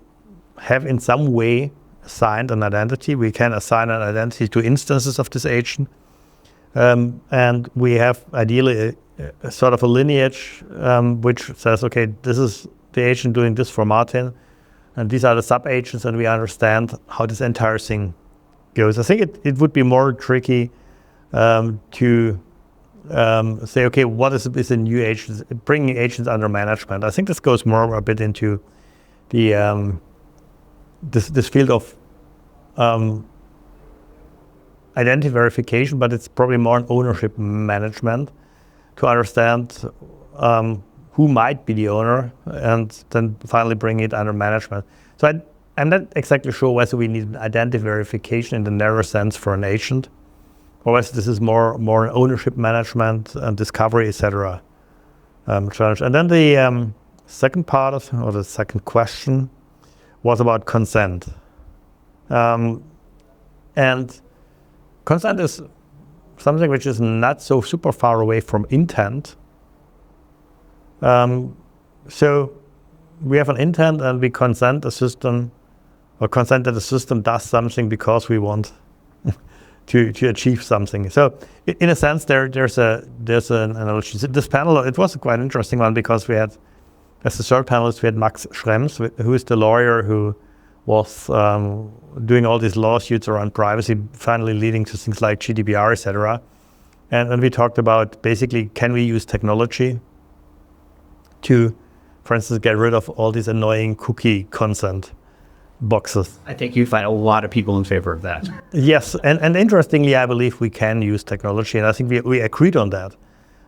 have in some way assigned an identity. We can assign an identity to instances of this agent. And we have ideally a sort of a lineage which says, okay, this is the agent doing this for Martin, and these are the sub-agents, and we understand how this entire thing goes. I think it would be more tricky to say, okay, what is a new agent, bringing agents under management. I think this goes more a bit into the this field of identity verification, but it's probably more an ownership management to understand who might be the owner and then finally bring it under management. So I'm not exactly sure whether we need identity verification in the narrow sense for an agent, or whether this is more ownership management and discovery, etc. challenge. And then the second part or the second question was about consent. And consent is something which is not so super far away from intent. So we have an intent and we consent a system, or consent that the system does something because we want to achieve something. So in a sense, there's an analogy. This panel, it was a quite interesting one because we had, as the third panelist, we had Max Schrems, who is the lawyer who was doing all these lawsuits around privacy, finally leading to things like GDPR, etc. And we talked about basically, can we use technology to, for instance, get rid of all these annoying cookie consent boxes? I think you find a lot of people in favor of that. Yes, and interestingly, I believe we can use technology, and I think we agreed on that.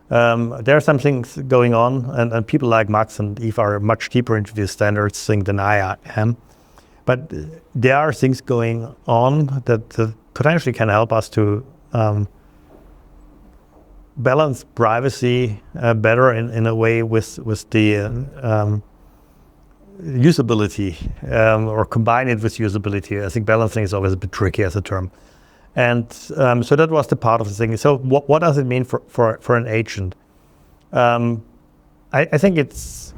There are some things going on, and people like Max and Eve are much deeper into these standards thing than I am. But there are things going on that potentially can help us to balance privacy better in a way with the usability or combine it with usability. I think balancing is always a bit tricky as a term. And so that was the part of the thing. So what does it mean for an agent? I think it's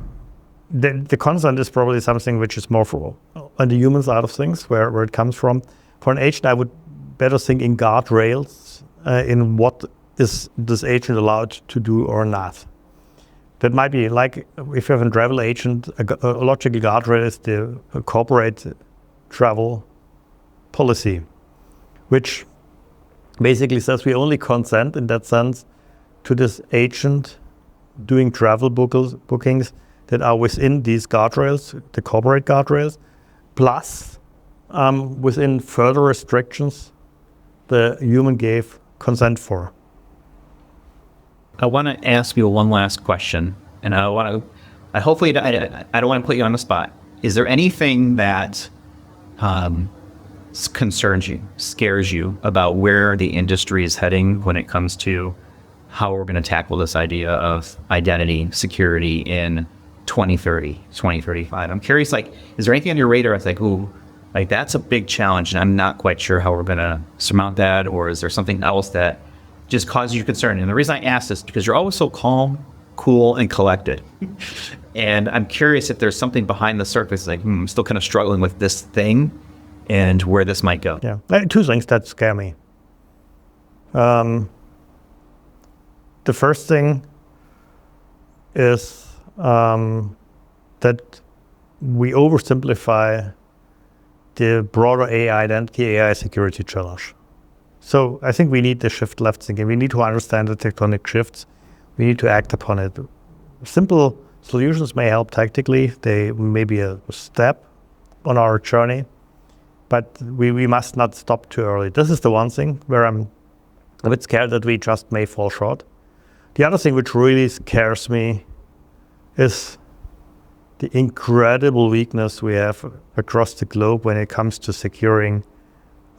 the consent is probably something which is more for on the human side of things, where it comes from. For an agent, I would better think in guardrails, in what is this agent allowed to do or not. That might be like if you have a travel agent, a logical guardrail is the corporate travel policy, which basically says we only consent in that sense to this agent doing travel bookings that are within these guardrails, the corporate guardrails, plus within further restrictions the human gave consent for. I want to ask you one last question, and I don't want to put you on the spot. Is there anything that concerns you, scares you about where the industry is heading when it comes to how we're going to tackle this idea of identity security in 2030, 2035? I'm curious, is there anything on your radar that's that's a big challenge and I'm not quite sure how we're going to surmount that, or is there something else that just causes you concern? And the reason I ask this is because you're always so calm, cool, and collected. And I'm curious if there's something behind the surface, I'm still kind of struggling with this thing and where this might go. Yeah, two things that scare me. The first thing is that we oversimplify the broader AI identity, AI security challenge. So I think we need the shift left thinking. We need to understand the tectonic shifts. We need to act upon it. Simple solutions may help tactically. They may be a step on our journey, but we must not stop too early. This is the one thing where I'm a bit scared that we just may fall short. The other thing which really scares me is the incredible weakness we have across the globe when it comes to securing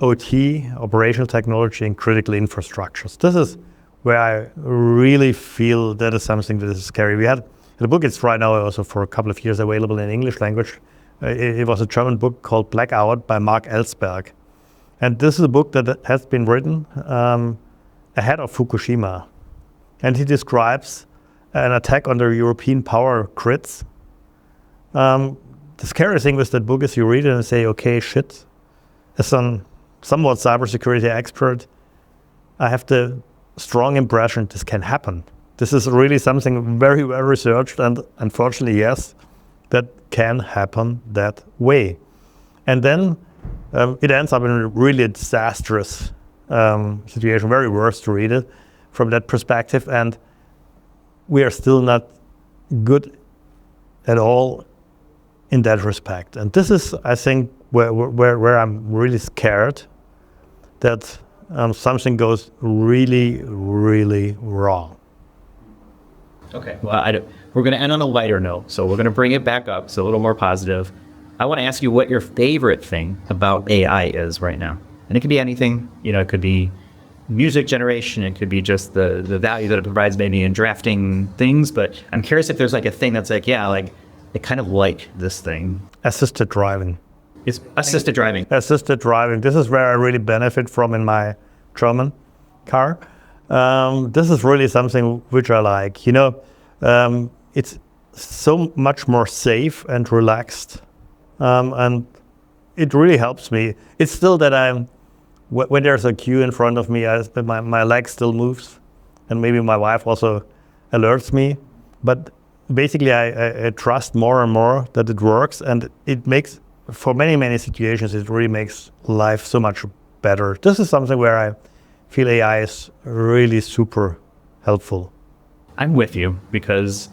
OT, operational technology, and critical infrastructures. This is where I really feel that is something that is scary. We had the book, it's right now also for a couple of years available in English language. It was a German book called Blackout by Mark Ellsberg. And this is a book that has been written ahead of Fukushima. And he describes an attack on the European power grids. The scary thing with that book is you read it and say, okay, shit, as a somewhat cybersecurity expert, I have the strong impression this can happen. This is really something very well researched, and unfortunately, yes, that can happen that way. And then it ends up in a really disastrous situation, very worse to read it from that perspective. And we are still not good at all in that respect. And this is, I think, where I'm really scared that something goes really, really wrong. Okay. Well, we're going to end on a lighter note, so we're going to bring it back up, so a little more positive. I want to ask you what your favorite thing about AI is right now. And it could be anything. It could be music generation. It could be just the value that it provides maybe in drafting things. But I'm curious if there's like a thing that's like, yeah, like I kind of like this thing. Assisted driving. It's assisted driving. Assisted driving. This is where I really benefit from in my German car. This is really something which I like. It's so much more safe and relaxed. And it really helps me. It's still that when there's a queue in front of me, my leg still moves, and maybe my wife also alerts me. But basically, I trust more and more that it works, and it makes, for many, many situations, it really makes life so much better. This is something where I feel AI is really super helpful. I'm with you because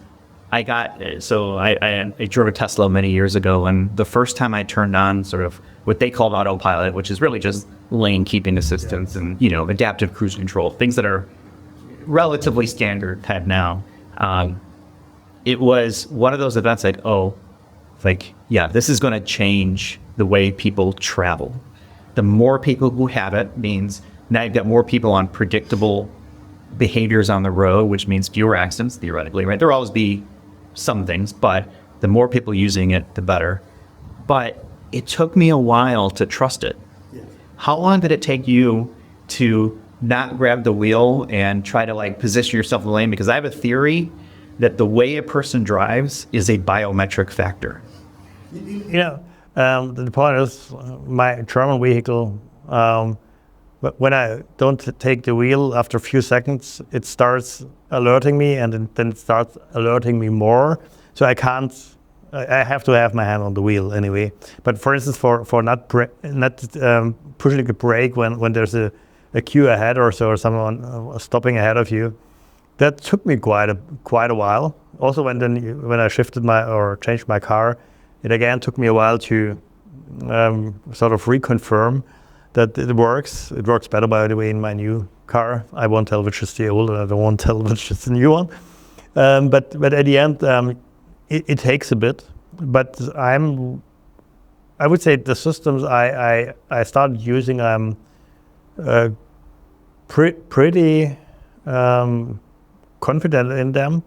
I drove a Tesla many years ago, and the first time I turned on sort of what they called autopilot, which is really just lane keeping assistance and, adaptive cruise control, things that are relatively standard type now. It was one of those events this is going to change the way people travel. The more people who have it means now you've got more people on predictable behaviors on the road, which means fewer accidents, theoretically, right? There'll always be some things, but the more people using it, the better. But it took me a while to trust it. Yes. How long did it take you to not grab the wheel and try to position yourself in the lane? Because I have a theory that the way a person drives is a biometric factor. The point is, my German vehicle, when I don't take the wheel, after a few seconds, it starts alerting me, and then it starts alerting me more. So I have to have my hand on the wheel anyway. But for instance, for not pushing the brake when there's a queue ahead or so, or someone stopping ahead of you, that took me quite a while. Also, when I changed my car, it again took me a while to sort of reconfirm that it works. It works better, by the way, in my new car. I won't tell which is the old, and I won't tell which is the new one. But at the end, it takes a bit. But I would say the systems I started using, I'm pretty confident in them.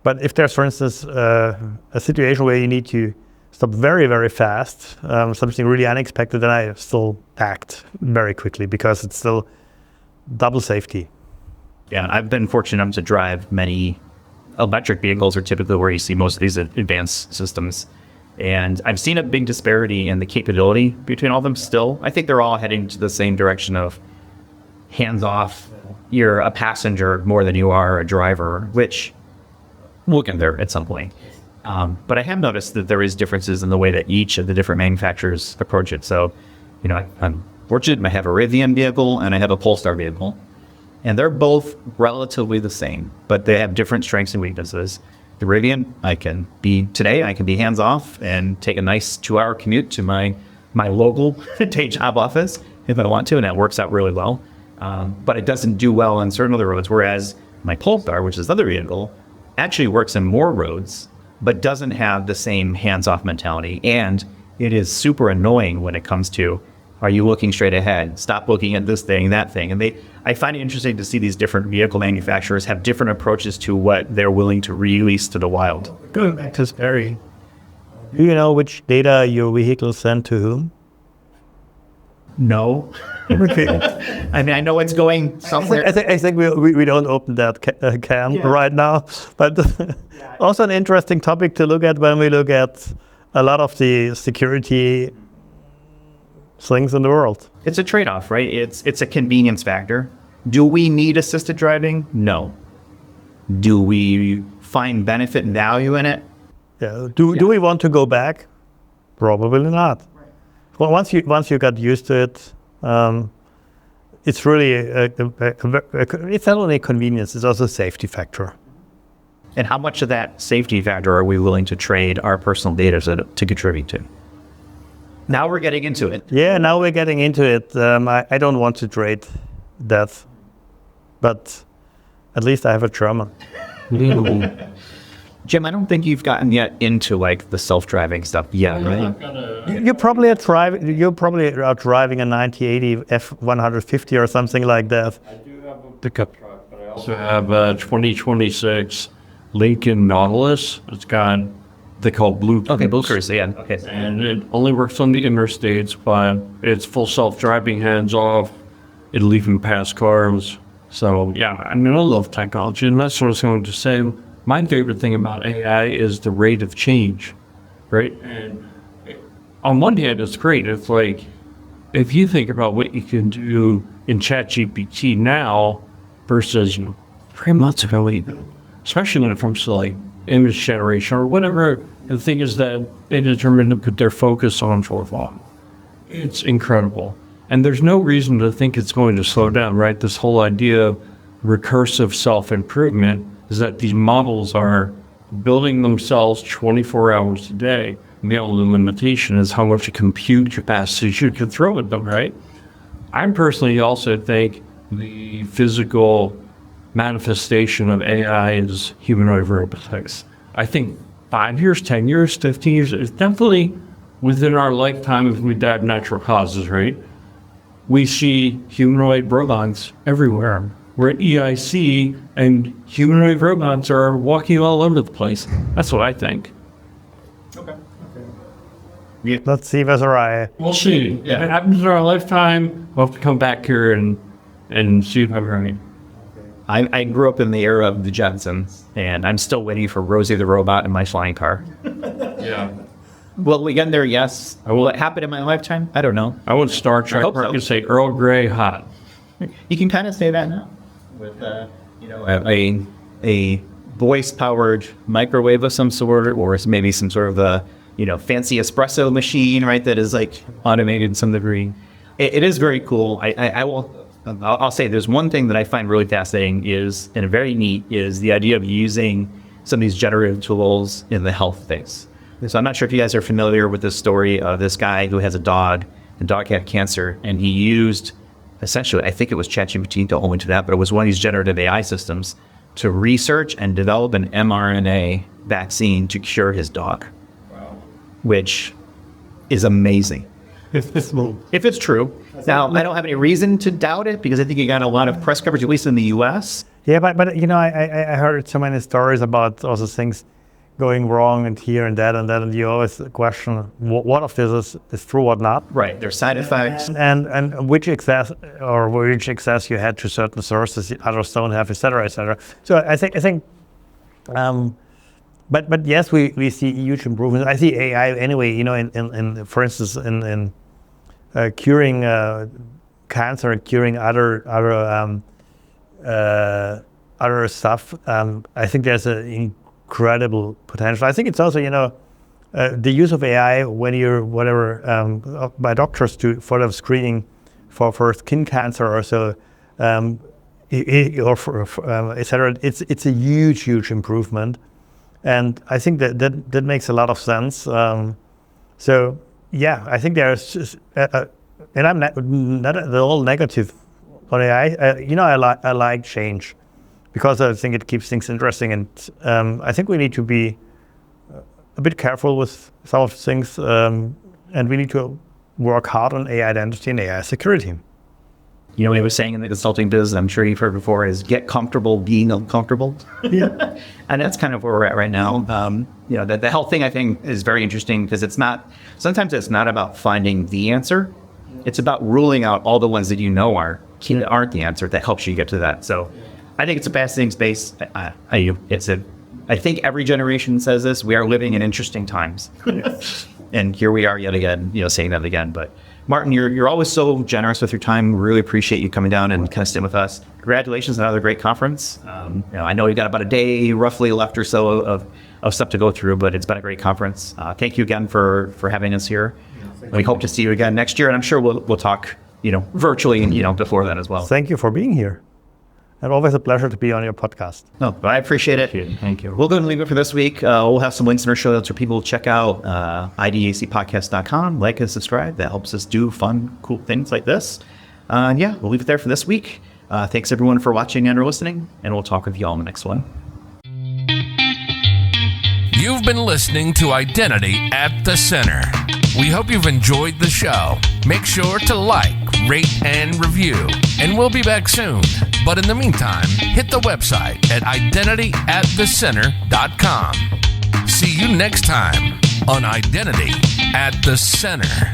But if there's, for instance, a situation where you need to stop very, very fast, something really unexpected, then I still act very quickly because it's still double safety. Yeah, I've been fortunate enough to drive many electric vehicles are typically where you see most of these advanced systems. And I've seen a big disparity in the capability between all of them still. I think they're all heading to the same direction of hands off. You're a passenger more than you are a driver, which we'll get there at some point. But I have noticed that there is differences in the way that each of the different manufacturers approach it. So, I'm fortunate. I have a Rivian vehicle and I have a Polestar vehicle. And they're both relatively the same, but they have different strengths and weaknesses. The Rivian, I can be hands off and take a nice 2-hour commute to my local day job office if I want to, and that works out really well. But it doesn't do well on certain other roads, whereas my Polestar, which is the other vehicle, actually works in more roads, but doesn't have the same hands-off mentality. And it is super annoying when it comes to, are you looking straight ahead? Stop looking at this thing, that thing. And I find it interesting to see these different vehicle manufacturers have different approaches to what they're willing to release to the wild. Going back to Sperry, do you know which data your vehicle sent to whom? No. I mean, I know it's going somewhere. I think we don't open that can right now. But also an interesting topic to look at when we look at a lot of the security things in the world. It's a trade-off, right? It's a convenience factor. Do we need assisted driving? No. Do we find benefit and value in it? Yeah. Do we want to go back? Probably not. Well, once you got used to it, it's really it's not only a convenience; it's also a safety factor. And how much of that safety factor are we willing to trade our personal data to contribute to? Now we're getting into it. Yeah, now we're getting into it. I don't want to trade that, but at least I have a German. Jim, I don't think you've gotten yet into like the self-driving stuff yet, right? You probably are driving. You probably are driving a 9080 F150 or something like that. I do have a pickup truck, but I also have a 2026 Lincoln Nautilus. It's got, they call Blue Cruise. Okay, Blue Cruise, yeah. Okay. And it only works on the interstates, but it's full self-driving, hands-off. It'll even pass cars. So, yeah, I mean, I love technology, and that's what I was going to say. My favorite thing about AI is the rate of change, right? And on one hand, it's great. It's like, if you think about what you can do in ChatGPT now versus 3 months ago, especially when it comes to like image generation or whatever, the thing is that they determine to put their focus on for long. It's incredible. And there's no reason to think it's going to slow down, right? This whole idea of recursive self-improvement is that these models are building themselves 24 hours a day. And the only limitation is how much compute capacity you can throw at them, right? I personally also think the physical manifestation of AI is humanoid robotics. I think 5 years, 10 years, 15 years, it's definitely within our lifetime if we die of natural causes, right? We see humanoid robots everywhere. We're at EIC and humanoid robots are walking all over the place. That's what I think. Okay. Let's see whether We'll see. If it happens in our lifetime, we'll have to come back here and see if I'm right. I grew up in the era of the Jetsons, and I'm still waiting for Rosie the robot in my flying car. Yeah. Will we get there? Yes. Will it happen in my lifetime? I don't know. I would Star Trek hope where I so. could say Earl Grey hot. You can kind of say that now with a voice-powered microwave of some sort, or maybe some sort of a fancy espresso machine, right? That is like automated in some degree. It is very cool. I'll say there's one thing that I find really fascinating and very neat is the idea of using some of these generative tools in the health space. So I'm not sure if you guys are familiar with this story of this guy who has a dog. The dog had cancer, and he used, essentially, I think it was ChatGPT, don't hold me to that, but it was one of these generative AI systems to research and develop an mRNA vaccine to cure his dog. Wow. Which is amazing. If it's true. Now, I don't have any reason to doubt it because I think he got a lot of press coverage, at least in the US. Yeah, but I heard so many stories about also things going wrong and here and that, and you always question what of this is true, what not. Right, there's side effects. And which access you had to certain sources others don't have, et cetera, et cetera. So I think but yes, we see huge improvements. I see AI anyway, in for instance, in curing cancer, curing other stuff. I think there's an incredible potential. I think it's also, the use of AI when you're by doctors for screening for skin cancer or so, or for et cetera. It's a huge improvement, and I think that makes a lot of sense. So yeah, I think there's, and I'm not at all negative on AI. I like change, because I think it keeps things interesting, and I think we need to be a bit careful with some of the things, and we need to work hard on AI identity and AI security. What I was saying in the consulting business, I'm sure you've heard before, is get comfortable being uncomfortable. Yeah. And that's kind of where we're at right now. The health thing I think is very interesting because sometimes it's not about finding the answer. It's about ruling out all the ones that aren't the answer that helps you get to that. So I think it's a fascinating space. I think every generation says this. We are living in interesting times. And here we are yet again, saying that again. But Martin, you're always so generous with your time. Really appreciate you coming down and kind of sitting with us. Congratulations on another great conference. I know we've got about a day roughly left or so of stuff to go through, but it's been a great conference. Thank you again for having us here. We hope to see you again next year, and I'm sure we'll talk, virtually, before that as well. Thank you for being here. And always a pleasure to be on your podcast. No, I appreciate it. Thank you. We'll go and leave it for this week. We'll have some links in our show notes for people to check out idacpodcast.com. Like and subscribe. That helps us do fun, cool things like this. And yeah, we'll leave it there for this week. Thanks everyone for watching and or listening, and we'll talk with you all in the next one. You've been listening to Identity at the Center. We hope you've enjoyed the show. Make sure to like, rate, and review. And we'll be back soon. But in the meantime, hit the website at identityatthecenter.com. See you next time on Identity at the Center.